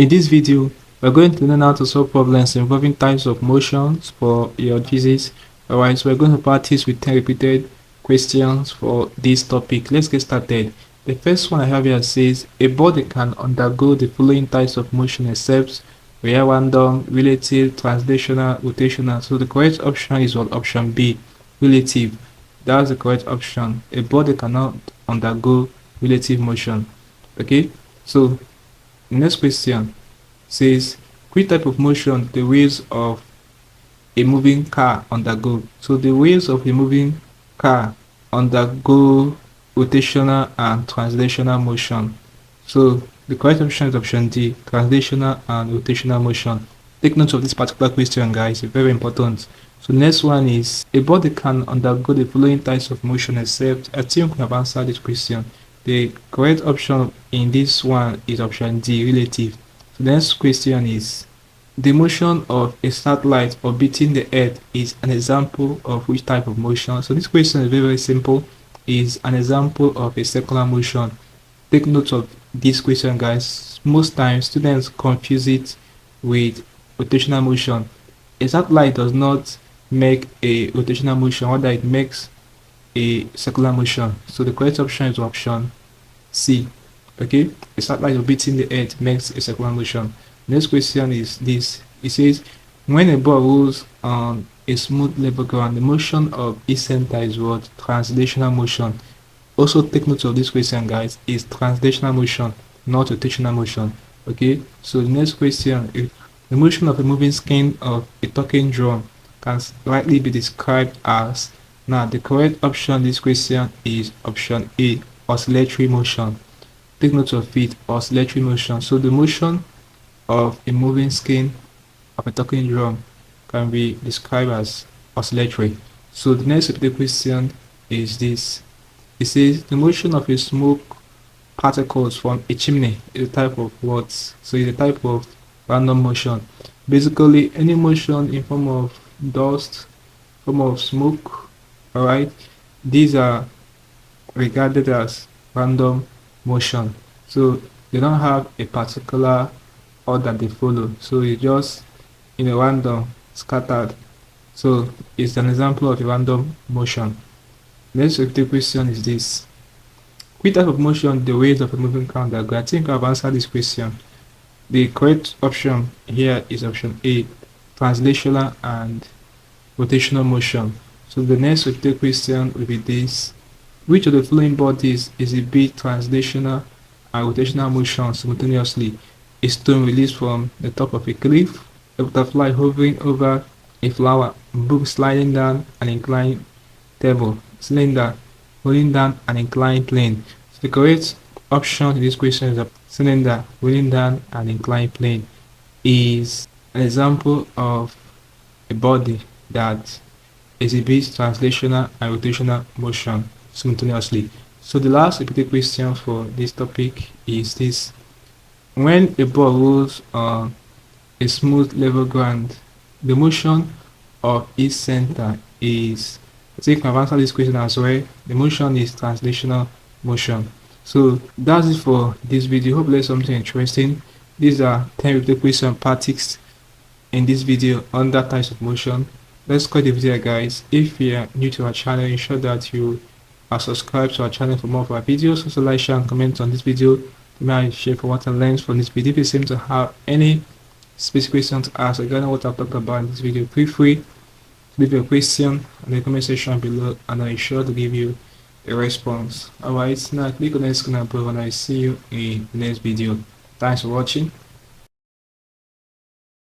In this video, we're going to learn how to solve problems involving types of motions for your GEEs. Alright, so we're going to practice with 10 repeated questions for this topic. Let's get started. The first one I have here says, a body can undergo the following types of motion except real random, relative, translational, rotational. So the correct option is what? Option B, relative. That's the correct option. A body cannot undergo relative motion. Okay, so next question says, which type of motion the wheels of a moving car undergo? So the wheels of a moving car undergo rotational and translational motion. So the correct option is option D, translational and rotational motion. Take note of this particular question, guys. It's very important. So next one is, a body can undergo the following types of motion except. I think we have answered this question. The correct option in this one is option D, relative. So the next question is, the motion of a satellite orbiting the Earth is an example of which type of motion? So this question is very, very simple. Is an example of a circular motion. Take note of this question, guys. Most times students confuse it with rotational motion. A satellite does not make a rotational motion, rather it makes a circular motion. So the correct option is option C. Okay, a satellite orbiting the Earth makes a circular motion. Next question is this. It says, when a ball rolls on a smooth level ground, the motion of its center is what? Translational motion. Also take note of this question, guys. Is translational motion, not rotational motion. Okay, so the next question is, the motion of a moving skin of a talking drum can rightly be described as. Now the correct option in this question is option A, oscillatory motion. Take note of it, oscillatory motion. So the motion of a moving skin of a talking drum can be described as oscillatory. So the next repeated question is this. It says, the motion of a smoke particles from a chimney is a type of what? So it's a type of random motion. Basically, any motion in form of dust, form of smoke, alright, these are regarded as random motion. So they don't have a particular order they follow. So it's just in a random, scattered. So it's an example of a random motion. Next repeated question is this. Which type of motion the wheels of a moving car undergo? I think I've answered this question. The correct option here is option A, translational and rotational motion. So the next repeated question will be this. Which of the following bodies exhibit translational and rotational motion simultaneously? A stone released from the top of a cliff, a butterfly hovering over a flower, a book sliding down an inclined table, cylinder rolling down an inclined plane. So the correct option to this question is a cylinder rolling down an inclined plane is an example of a body that exhibits translational and rotational motion simultaneously. So the last repeated question for this topic is this. When a ball rolls on a smooth level ground, the motion of its center is, I think I've answered this question as well. The motion is translational motion. So that's it for this video. Hope you learned something interesting. These are 10 repeated question practice in this video on that types of motion. Let's cut the video, guys. If you are new to our channel, ensure that you are subscribed to our channel for more of our videos. Also like, share and comment on this video. You may share for what I learned from this video. If you seem to have any specific questions to ask regarding what I've talked about in this video, feel free to leave your question in the comment section below and I'll be sure to give you a response. Alright, now click on the screen above and I see you in the next video. Thanks for watching.